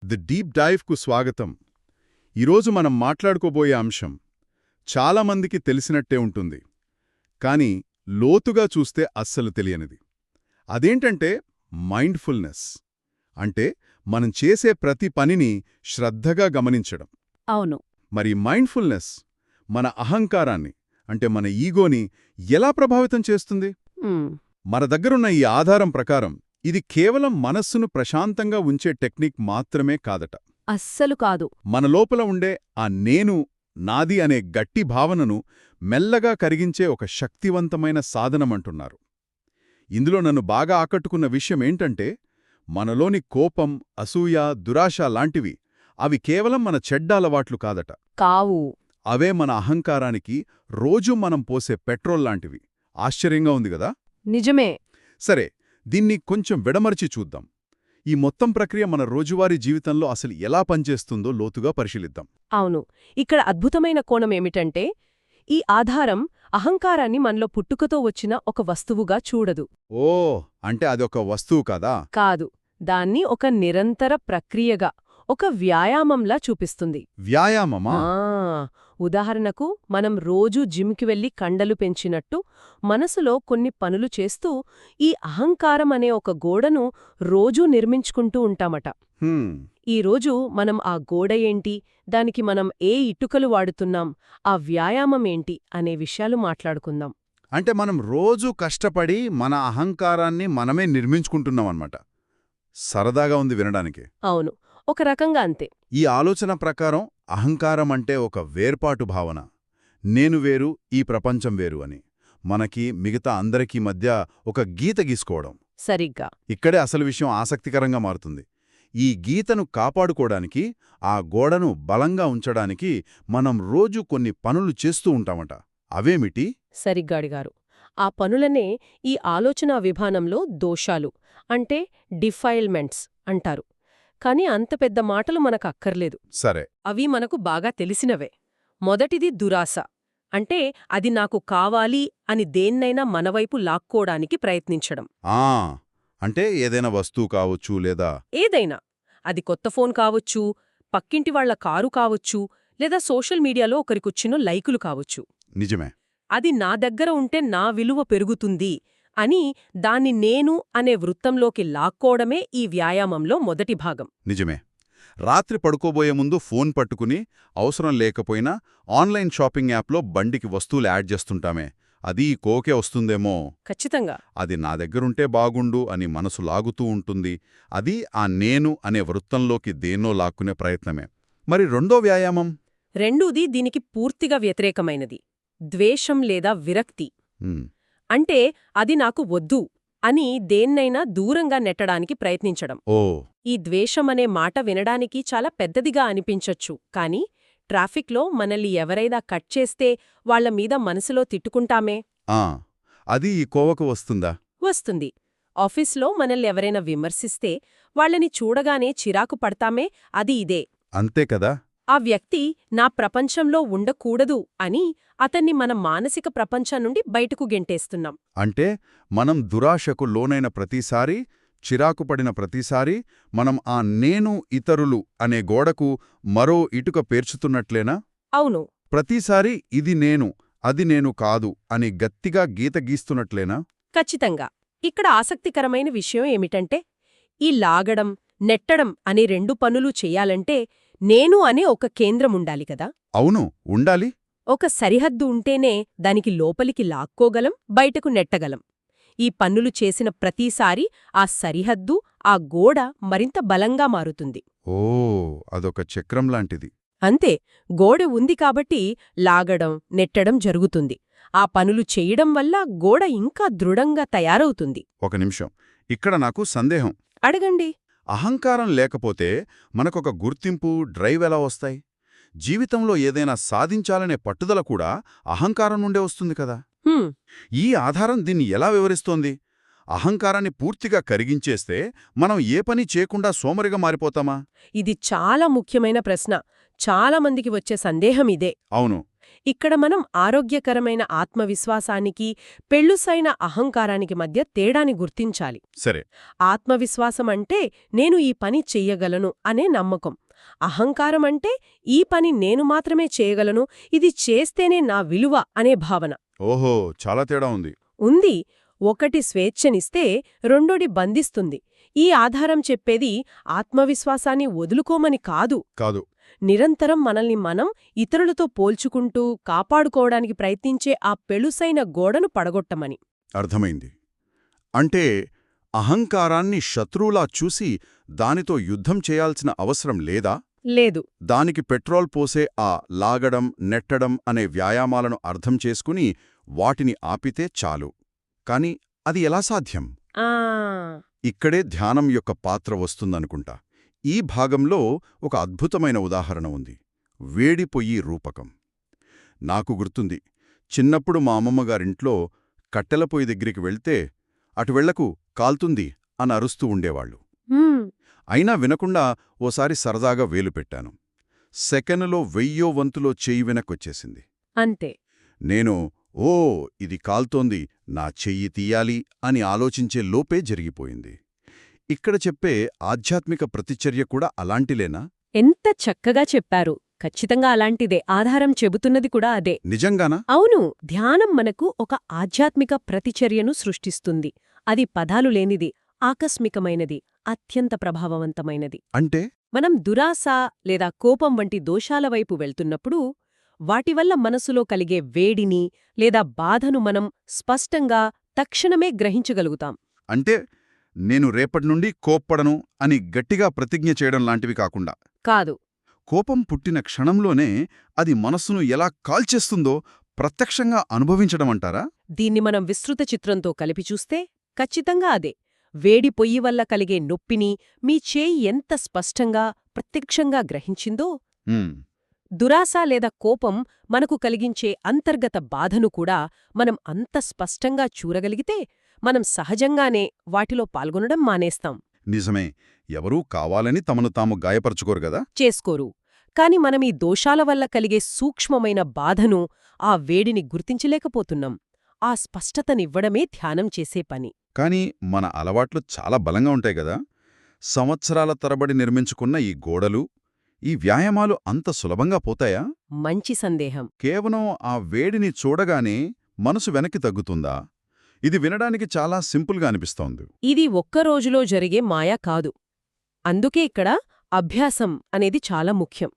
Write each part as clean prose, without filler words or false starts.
The deep డైవ్కు స్వాగతం. ఈరోజు మనం మాట్లాడుకోబోయే అంశం చాలామందికి తెలిసినట్టే ఉంటుంది, కానీ లోతుగా చూస్తే అస్సలు తెలియనిది. అదేంటంటే మైండ్ఫుల్నెస్. అంటే మనం చేసే ప్రతి పనిని శ్రద్ధగా గమనించడం. అవును. మరి మైండ్ఫుల్నెస్ మన అహంకారాన్ని, అంటే మన ఈగోని ఎలా ప్రభావితం చేస్తుంది? ఉమ్, మన దగ్గరున్న ఈ ఆధారం ప్రకారం ఇది కేవలం మనస్సును ప్రశాంతంగా ఉంచే టెక్నిక్ మాత్రమే కాదట. అస్సలు కాదు. మన లోపల ఉండే ఆ నేను, నాది అనే గట్టి భావనను మెల్లగా కరిగించే ఒక శక్తివంతమైన సాధనమంటున్నారు. ఇందులో నన్ను బాగా ఆకట్టుకున్న విషయమేంటంటే, మనలోని కోపం, అసూయ, దురాశ లాంటివి అవి కేవలం మన చెడ్డ అలవాట్లు కాదట. కావు. అవే మన అహంకారానికి రోజూ మనం పోసే పెట్రోల్ లాంటివి. ఆశ్చర్యంగా ఉంది గదా? నిజమే. సరే, దీన్ని కొంచెం విడమర్చి చూద్దాం. ఈ మొత్తం ప్రక్రియ మన రోజువారీ జీవితంలో అసలు ఎలా పనిచేస్తుందో లోతుగా పరిశీలిద్దాం. అవును. ఇక్కడ అద్భుతమైన కోణమేమిటంటే, ఈ ఆధారం అహంకారాన్ని మనలో పుట్టుకతో వచ్చిన ఒక వస్తువుగా చూడదు. ఓ, అంటే అదొక వస్తువు కాదా? కాదు. దాన్ని ఒక నిరంతర ప్రక్రియగా, ఒక వ్యాయామంలా చూపిస్తుంది. వ్యాయామమా? ఉదాహరణకు, మనం రోజూ జిమ్కి వెళ్లి కండలు పెంచినట్టు మనసులో కొన్ని పనులు చేస్తూ ఈ అహంకారం అనే ఒక గోడను రోజూ నిర్మించుకుంటూ ఉంటామట. హ్మ్, ఈరోజు మనం ఆ గోడ ఏంటి, దానికి మనం ఏ ఇటుకలు వాడుతున్నాం, ఆ వ్యాయామం ఏంటి అనే విషయాలు మాట్లాడుకుందాం. అంటే మనం రోజూ కష్టపడి మన అహంకారాన్ని మనమే నిర్మించుకుంటున్నామన్నమాట. సరదాగా ఉంది వినడానికి. అవును, ఒక రకంగా అంతే. ఈ ఆలోచన ప్రకారం అహంకారం అంటే ఒక వేర్పాటు భావన. నేను వేరు, ఈ ప్రపంచం వేరు అని. మనకి, మిగతా అందరికీ మధ్య ఒక గీత గీసుకోవడం. సరిగ్గా. ఇక్కడే అసలు విషయం ఆసక్తికరంగా మారుతుంది. ఈ గీతను కాపాడుకోవడానికి, ఆ గోడను బలంగా ఉంచడానికి మనం రోజూ కొన్ని పనులు చేస్తూ ఉంటామట. అవేమిటి? సరిగ్గా అడిగారు. ఆ పనులనే ఈ ఆలోచనా విధానంలో దోషాలు, అంటే డిఫైల్మెంట్స్ అంటారు. కాని అంత పెద్ద మాటలు మనకు అక్కర్లేదు. సరే. అవి మనకు బాగా తెలిసినవే. మొదటిది దురాశ. అంటే అది నాకు కావాలి అని దేన్నైనా మనవైపు లాక్కోడానికి ప్రయత్నించడం. అంటే ఏదైనా వస్తువు కావచ్చు, లేదా ఏదైనా. అది కొత్త ఫోన్ కావచ్చు, పక్కింటి వాళ్ల కారు కావచ్చు, లేదా సోషల్ మీడియాలో ఒకరికొచ్చిన లైకులు కావచ్చు. నిజమే. అది నా దగ్గర ఉంటే నా విలువ పెరుగుతుంది అని దాన్ని నేను అనే వృత్తంలోకి లాక్కోవడమే ఈ వ్యాయామంలో మొదటి భాగం. నిజమే. రాత్రి పడుకోబోయే ముందు ఫోన్ పట్టుకుని, అవసరం లేకపోయినా ఆన్లైన్ షాపింగ్ యాప్లో బండికి వస్తువులు యాడ్ చేస్తుంటామే. అది కోకే వస్తుందేమో, ఖచ్చితంగా అది నా దగ్గరుంటే బాగుండు అని మనసు లాగుతూ ఉంటుంది. అది ఆ నేను అనే వృత్తంలోకి దేన్నో లాక్కునే ప్రయత్నమే. మరి రెండో వ్యాయామం? రెండూది దీనికి పూర్తిగా వ్యతిరేకమైనది. ద్వేషం లేదా విరక్తి. అంటే అది నాకు వద్దు అని దేన్నైనా దూరంగా నెట్టడానికి ప్రయత్నించడం. ఈ ద్వేషమనే మాట వినడానికి చాలా పెద్దదిగా అనిపించొచ్చు, కాని ట్రాఫిక్లో మనల్ని ఎవరైనా కట్ చేస్తే వాళ్ల మీద మనసులో తిట్టుకుంటామే. అది ఈ కోవకు వస్తుందా? వస్తుంది. ఆఫీస్లో మనల్ని ఎవరైనా విమర్శిస్తే వాళ్లని చూడగానే చిరాకు పడతామే, అది ఇదే. అంతే కదా. ఆ వ్యక్తి నా ప్రపంచంలో ఉండకూడదు అని అతన్ని మన మానసిక ప్రపంచం నుండి బయటకు గెంటేస్తున్నాం. అంటే మనం దురాశకు లోనైన ప్రతిసారీ, చిరాకుపడిన ప్రతిసారీ మనం ఆ నేను, ఇతరులు అనే గోడకు మరో ఇటుక పేర్చుతున్నట్లేనా? అవును. ప్రతిసారీ ఇది నేను, అది నేను కాదు అని గట్టిగా గీత గీస్తున్నట్లేనా? ఖచ్చితంగా. ఇక్కడ ఆసక్తికరమైన విషయం ఏమిటంటే, ఈ లాగడం, నెట్టడం అనే రెండు పనులు చెయ్యాలంటే నేను అనే ఒక కేంద్రముండాలి కదా. అవును, ఉండాలి. ఒక సరిహద్దు ఉంటేనే దానికి లోపలికి లాక్కోగలం, బయటకు నెట్టగలం. ఈ పన్నులు చేసిన ప్రతిసారీ ఆ సరిహద్దు, ఆ గోడ మరింత బలంగా మారుతుంది. అదొక చక్రం లాంటిది. అంతే. గోడ ఉంది కాబట్టి లాగడం, నెట్టడం జరుగుతుంది. ఆ పనులు చెయ్యడం వల్ల గోడ ఇంకా దృఢంగా తయారవుతుంది. ఒక నిమిషం, ఇక్కడ నాకు సందేహం. అడగండి. అహంకారం లేకపోతే మనకొక గుర్తింపు, డ్రైవ్ ఎలా వస్తాయి? జీవితంలో ఏదైనా సాధించాలనే పట్టుదల కూడా అహంకారం నుండే వస్తుంది కదా. ఈ ఆధారం దీన్ని ఎలా వివరిస్తోంది? అహంకారాన్ని పూర్తిగా కరిగించేస్తే మనం ఏ పని చేయకుండా సోమరిగా మారిపోతామా? ఇది చాలా ముఖ్యమైన ప్రశ్న. చాలామందికి వచ్చే సందేహం ఇదే. అవును. ఇక్కడ మనం ఆరోగ్యకరమైన ఆత్మవిశ్వాసానికి పెళ్ళుసైన అహంకారానికి మధ్య తేడాని గుర్తించాలి. సరే. ఆత్మవిశ్వాసం అంటే నేను ఈ పని చెయ్యగలను అనే నమ్మకం. అహంకారం అంటే ఈ పని నేను మాత్రమే చేయగలను, ఇది చేస్తేనే నా విలువ అనే భావన. ఓహో, చాలా తేడా ఉంది. ఉంది. ఒకటి స్వేచ్ఛనిస్తే రెండోది బంధిస్తుంది. ఈ ఆధారం చెప్పేది ఆత్మవిశ్వాసాన్ని వదులుకోమని కాదు, కాదు, నిరంతరం మనల్ని మనం ఇతరులతో పోల్చుకుంటూ కాపాడుకోవడానికి ప్రయత్నించే ఆ పెళుసైన గోడను పడగొట్టమని. అర్థమైంది. అంటే అహంకారాన్ని శత్రువులా చూసి దానితో యుద్ధం చేయాల్సిన అవసరం లేదా? లేదు. దానికి పెట్రోల్ పోసే ఆ లాగడం, నెట్టడం అనే వ్యాయామాలను అర్థం చేసుకుని వాటిని ఆపితే చాలు. కాని అది ఎలా సాధ్యం? ఆ ఇక్కడే ధ్యానం యొక్క పాత్ర వస్తుందనుకుంటా. ఈ భాగంలో ఒక అద్భుతమైన ఉదాహరణ ఉంది. వేడి పొయ్యి రూపకం. నాకు గుర్తుంది, చిన్నప్పుడు మా అమ్మమ్మగారింట్లో కట్టెల పొయ్యి దగ్గరికి వెళ్తే అటు వెళ్లకు, కాల్తుంది అని అరుస్తూ ఉండేవాళ్లు. అయినా వినకుండా ఓసారి సరదాగా వేలు పెట్టాను. సెకనులో 1000వ వంతులో చెయ్యి వెనక్కొచ్చేసింది. అంతే. నేను ఓ ఇది కాల్తోంది, నా చెయ్యి తీయాలి అని ఆలోచించే లోపే జరిగిపోయింది. ఇక్కడ చెప్పే ఆధ్యాత్మిక ప్రతిచర్య కూడా అలాంటిలేనా? ఎంత చక్కగా చెప్పారు. ఖచ్చితంగా అలాంటిదే. ఆధారం చెబుతున్నది కూడా అదే. నిజంగానా? అవును. ధ్యానం మనకు ఒక ఆధ్యాత్మిక ప్రతిచర్యను సృష్టిస్తుంది. అది పదాలు లేనిది, ఆకస్మికమైనది, అత్యంత ప్రభావవంతమైనది. అంటే మనం దురాశ లేదా కోపం వంటి దోషాల వైపు వెళ్తున్నప్పుడు వాటివల్ల మనసులో కలిగే వేడిని లేదా బాధను మనం స్పష్టంగా తక్షణమే గ్రహించగలుగుతాం. అంటే నేను రేపటినుండి కోప్పడను అని గట్టిగా ప్రతిజ్ఞ చేయడం లాంటివి కాకుండా, కాదు. కోపం పుట్టిన క్షణంలోనే అది మనస్సును ఎలా కాల్చేస్తుందో ప్రత్యక్షంగా అనుభవించడమంటారా? దీన్ని మనం విస్తృత చిత్రంతో కలిపి చూస్తే ఖచ్చితంగా అదే. వేడి పొయ్యి వల్ల కలిగే నొప్పిని మీ చేయి ఎంత స్పష్టంగా, ప్రత్యక్షంగా గ్రహించిందో, దురాశ లేదా కోపం మనకు కలిగించే అంతర్గత బాధను కూడా మనం అంత స్పష్టంగా చూడగలిగితే మనం సహజంగానే వాటిలో పాల్గొనడం మానేస్తాం. నిజమే. ఎవరూ కావాలని తమను తాము గాయపరచుకోరు గదా. చేసుకోరు. కాని మనం ఈ దోషాల వల్ల కలిగే సూక్ష్మమైన బాధను, ఆ వేడిని గుర్తించలేకపోతున్నాం. ఆ స్పష్టతనివ్వడమే ధ్యానం చేసే పని. కానీ మన అలవాట్లు చాలా బలంగా ఉంటాయి గదా. సంవత్సరాల తరబడి నిర్మించుకున్న ఈ గోడలు, ఈ వ్యాయామాలు అంత సులభంగా పోతాయా? మంచి సందేహం. కేవలం ఆ వేడిని చూడగానే మనసు వెనక్కి తగ్గుతుందా? ఇది వినడానికి చాలా సింపుల్గా అనిపిస్తోంది. ఇది ఒక్కరోజులో జరిగే మాయ కాదు. అందుకే ఇక్కడ అభ్యాసం అనేది చాలా ముఖ్యం.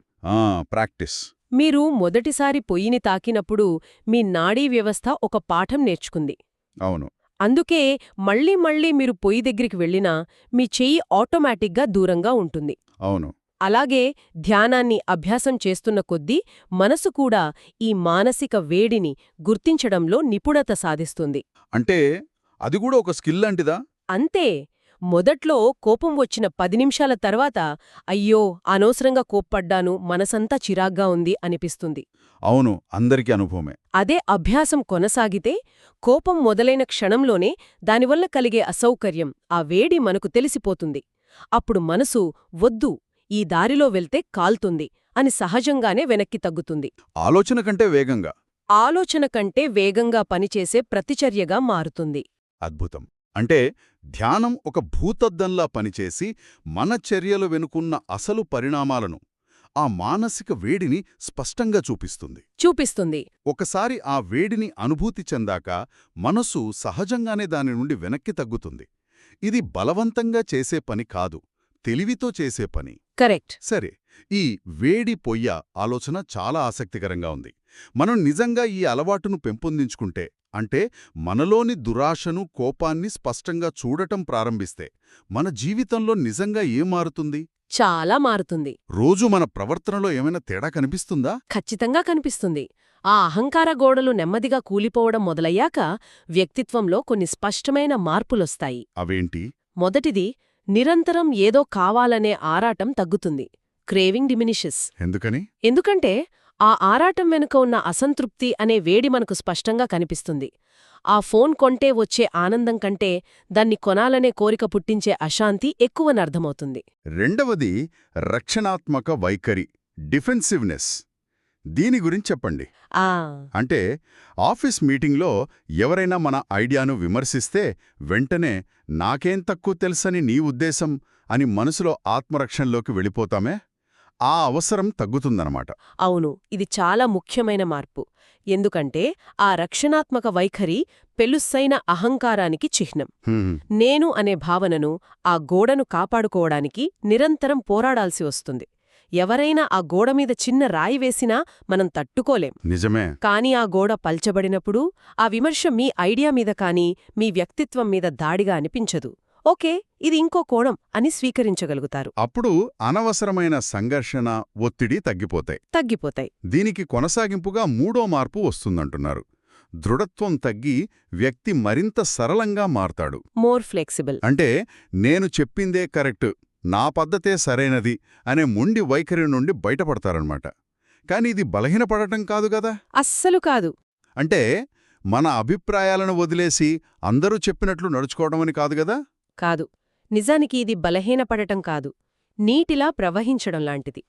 ప్రాక్టీస్. మీరు మొదటిసారి పొయ్యిని తాకినప్పుడు మీ నాడీ వ్యవస్థ ఒక పాఠం నేర్చుకుంది. అవును. అందుకే మళ్ళీ మళ్ళీ మీరు పొయ్యి దగ్గరికి వెళ్ళినా మీ చెయ్యి ఆటోమేటిక్గా దూరంగా ఉంటుంది. అవును. అలాగే ధ్యానాన్ని అభ్యాసం చేస్తున్న కొద్దీ మనసు కూడా ఈ మానసిక వేడిని గుర్తించడంలో నిపుణత సాధిస్తుంది. అంటే అది కూడా ఒక స్కిల్ లాంటిదా? అంతే. మొదట్లో కోపం వచ్చిన 10 నిమిషాల తర్వాత అయ్యో అనవసరంగా కోప్పడ్డాను, మనసంతా చిరాగ్గా ఉంది అనిపిస్తుంది. అవును, అందరికీ అనుభవమే. అదే అభ్యాసం కొనసాగితే కోపం మొదలైన క్షణంలోనే దానివల్ల కలిగే అసౌకర్యం, ఆ వేడి మనకు తెలిసిపోతుంది. అప్పుడు మనసు వద్దు, ఈ దారిలో వెళ్తే కాల్తుంది అని సహజంగానే వెనక్కి తగ్గుతుంది. ఆలోచన కంటే వేగంగా. ఆలోచన కంటే వేగంగా పనిచేసే ప్రతిచర్యగా మారుతుంది. అద్భుతం. అంటే ధ్యానం ఒక భూతద్దంలా పనిచేసి మన చర్యలు వెనుకున్న అసలు పరిణామాలను, ఆ మానసిక వేడిని స్పష్టంగా చూపిస్తుంది. ఒకసారి ఆ వేడిని అనుభూతి చెందాక మనసు సహజంగానే దాని నుండి వెనక్కి తగ్గుతుంది. ఇది బలవంతంగా చేసే పని కాదు, తెలివితో చేసే పని. కరెక్ట్. సరే, ఈ వేడి పొయ్య ఆలోచన చాలా ఆసక్తికరంగా ఉంది. మనం నిజంగా ఈ అలవాటును పెంపొందించుకుంటే, అంటే మనలోని దురాశను, కోపాన్ని స్పష్టంగా చూడటం ప్రారంభిస్తే మన జీవితంలో నిజంగా ఏం మారుతుంది? చాలా మారుతుంది. రోజు మన ప్రవర్తనలో ఏమైనా తేడా కనిపిస్తుందా? ఖచ్చితంగా కనిపిస్తుంది. ఆ అహంకార గోడలు నెమ్మదిగా కూలిపోవడం మొదలయ్యాక వ్యక్తిత్వంలో కొన్ని స్పష్టమైన మార్పులొస్తాయి. అవేంటి? మొదటిది, నిరంతరం ఏదో కావాలనే ఆరాటం తగ్గుతుంది. క్రేవింగ్ డిమినిషెస్. ఎందుకని? ఎందుకంటే ఆ ఆరాటం వెనుక ఉన్న అసంతృప్తి అనే వేడి మనకు స్పష్టంగా కనిపిస్తుంది. ఆ ఫోన్ కొంటే వచ్చే ఆనందం కంటే దాన్ని కొనాలనే కోరిక పుట్టించే అశాంతి ఎక్కువనర్థమవుతుంది. రెండవది రక్షణాత్మక వైఖరి, డిఫెన్సివ్నెస్. దీని గురించి చెప్పండి. ఆ అంటే ఆఫీస్ మీటింగ్లో ఎవరైనా మన ఐడియాను విమర్శిస్తే వెంటనే నాకేం తక్కువ తెలుసని నీ ఉద్దేశం అని మనసులో ఆత్మరక్షణలోకి వెళ్ళిపోతామే, ఆ అవసరం తగ్గుతుందన్నమాట. అవును, ఇది చాలా ముఖ్యమైన మార్పు. ఎందుకంటే ఆ రక్షణాత్మక వైఖరి పెలుస్సైన అహంకారానికి చిహ్నం. హ్మ్. నేను అనే భావనను, ఆ గోడను కాపాడుకోవడానికి నిరంతరం పోరాడాల్సి వస్తుంది. ఎవరైనా ఆ గోడమీద చిన్న రాయి వేసినా మనం తట్టుకోలేం. నిజమే. కానీ ఆ గోడ పల్చబడినప్పుడు ఆ విమర్శ మీ ఐడియా మీద కానీ మీ వ్యక్తిత్వం మీద దాడిగా అనిపించదు. ఓకే, ఇది ఇంకో కోణం అని స్వీకరించగలుగుతారు. అప్పుడు అనవసరమైన సంఘర్షణ, ఒత్తిడి తగ్గిపోతాయి. దీనికి కొనసాగింపుగా మూడో మార్పు వస్తుందంటున్నారు. దృఢత్వం తగ్గి వ్యక్తి మరింత సరళంగా మారతాడు. More flexible. అంటే నేను చెప్పిందే కరెక్ట్, నా పద్ధతే సరైనది అనే మొండి వైఖరి నుండి బయటపడతారన్నమాట. కాని ఇది బలహీనపడటం కాదు గదా. అస్సలు కాదు. అంటే మన అభిప్రాయాలను వదిలేసి అందరూ చెప్పినట్లు నడుచుకోవడమని కాదు గదా. కాదు. నిజానికి ఇది బలహీనపడటం కాదు, నీటిలా ప్రవహించడం లాంటిది.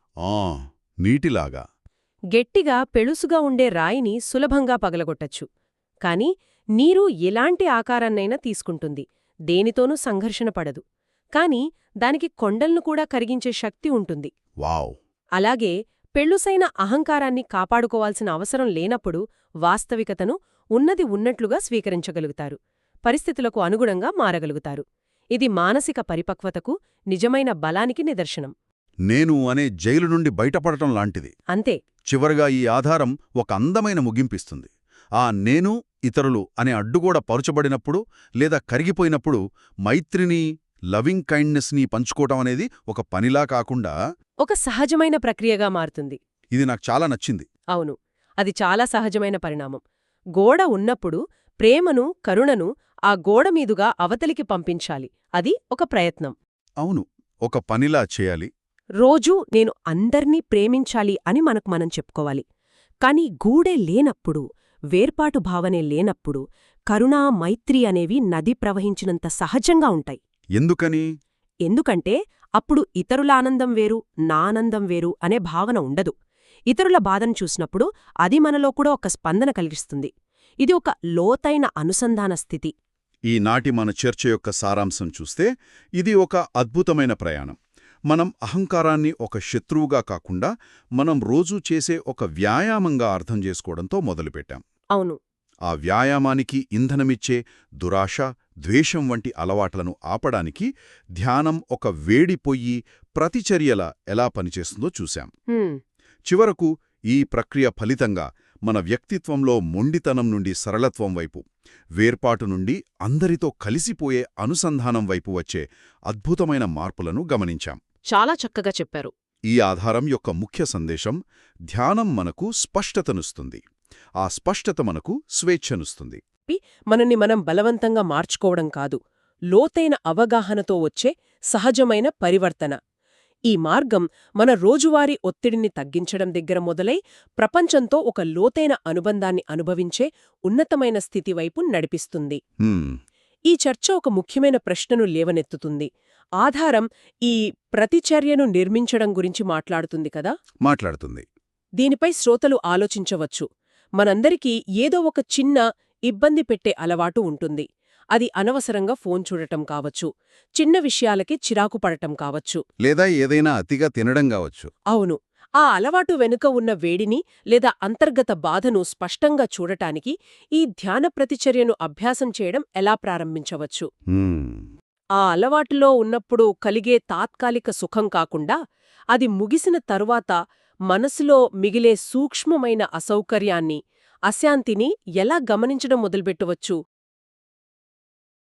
నీటిలాగా. గట్టిగా పెళుసుగా ఉండే రాయిని సులభంగా పగలగొట్టచ్చు. కాని నీరు ఎలాంటి ఆకారాన్నైనా తీసుకుంటుంది, దేనితోనూ సంఘర్షణ పడదు. కాని దానికి కొండల్ను కూడా కరిగించే శక్తి ఉంటుంది. వావ్. అలాగే పెళుసైన అహంకారాన్ని కాపాడుకోవాల్సిన అవసరం లేనప్పుడు వాస్తవికతను ఉన్నది ఉన్నట్లుగా స్వీకరించగలుగుతారు, పరిస్థితులకు అనుగుణంగా మారగలుగుతారు. ఇది మానసిక పరిపక్వతకు, నిజమైన బలానికి నిదర్శనం. నేను అనే జైలు నుండి బయటపడటం లాంటిది. అంతే. చివరగా ఈ ఆధారం ఒక అందమైన ముగింపిస్తుంది. ఆ నేను, ఇతరులు అనే అడ్డుగోడ పరుచబడినప్పుడు లేదా కరిగిపోయినప్పుడు మైత్రిని, లవింగ్ కైండ్నెస్ని పంచుకోవటం అనేది ఒక పనిలా కాకుండా ఒక సహజమైన ప్రక్రియగా మారుతుంది. ఇది నాకు చాలా నచ్చింది. అవును, అది చాలా సహజమైన పరిణామం. గోడ ఉన్నప్పుడు ప్రేమను, కరుణను ఆ గోడమీదుగా అవతలికి పంపించాలి. అది ఒక ప్రయత్నం. అవును, ఒక పనిలా చేయాలి. రోజూ నేను అందర్నీ ప్రేమించాలి అని మనకు మనం చెప్పుకోవాలి. కాని గూడే లేనప్పుడు, వేర్పాటు భావనే లేనప్పుడు కరుణా, మైత్రి అనేవి నది ప్రవహించినంత సహజంగా ఉంటాయి. ఎందుకని? ఎందుకంటే అప్పుడు ఇతరుల ఆనందం వేరు, నా ఆనందం వేరు అనే భావన ఉండదు. ఇతరుల బాధను చూసినప్పుడు అది మనలో కూడా ఒక స్పందన కలిగిస్తుంది. ఇది ఒక లోతైన అనుసంధాన స్థితి. ఈనాటి మన చర్చ యొక్క సారాంశం చూస్తే ఇది ఒక అద్భుతమైన ప్రయాణం. మనం అహంకారాన్ని ఒక శత్రువుగా కాకుండా మనం రోజూ చేసే ఒక వ్యాయామంగా అర్థం చేసుకోవడంతో మొదలుపెట్టాం. అవును. ఆ వ్యాయామానికి ఇంధనమిచ్చే దురాశ, ద్వేషం వంటి అలవాట్లను ఆపడానికి ధ్యానం ఒక వేడి పొయ్యి, ప్రతిచర్యల ఎలా పనిచేస్తుందో చూశాం. చివరకు ఈ ప్రక్రియ ఫలితంగా మన వ్యక్తిత్వంలో మొండితనం నుండి సరళత్వం వైపు, వేర్పాటు నుండి అందరితో కలిసిపోయే అనుసంధానం వైపు వచ్చే అద్భుతమైన మార్పులను గమనించాం. చాలా చక్కగా చెప్పారు. ఈ ఆధారం యొక్క ముఖ్య సందేశం, ధ్యానం మనకు స్పష్టతనిస్తుంది. ఆ స్పష్టత మనకు స్వేచ్ఛనిస్తుంది. మనల్ని మనం బలవంతంగా మార్చుకోవడం కాదు, లోతైన అవగాహనతో వచ్చే సహజమైన పరివర్తన. ఈ మార్గం మన రోజువారీ ఒత్తిడిని తగ్గించడం దగ్గర మొదలై ప్రపంచంతో ఒక లోతైన అనుబంధాన్ని అనుభవించే ఉన్నతమైన స్థితి వైపు నడిపిస్తుంది. ఈ చర్చ ఒక ముఖ్యమైన ప్రశ్నను లేవనెత్తుతుంది. ఆధారం ఈ ప్రతిచర్యను నిర్మించడం గురించి మాట్లాడుతుంది కదా. మాట్లాడుతుంది. దీనిపై శ్రోతలు ఆలోచించవచ్చు. మనందరికీ ఏదో ఒక చిన్న ఇబ్బంది పెట్టే అలవాటు ఉంటుంది. అది అనవసరంగా ఫోన్ చూడటం కావచ్చు, చిన్న విషయాలకి చిరాకు పడటం కావచ్చు, లేదా ఏదైనా అతిగా తినడం కావచ్చు. అవును. ఆ అలవాటు వెనుక ఉన్న వేడిని లేదా అంతర్గత బాధను స్పష్టంగా చూడటానికి ఈ ధ్యాన ప్రతిచర్యను అభ్యాసం చేయడం ఎలా ప్రారంభించవచ్చు. ఆ అలవాటులో ఉన్నప్పుడు కలిగే తాత్కాలిక సుఖం కాకుండా అది ముగిసిన తరువాత మనసులో మిగిలే సూక్ష్మమైన అసౌకర్యాన్ని, అశాంతిని ఎలా గమనించడం మొదలుపెట్టవచ్చు.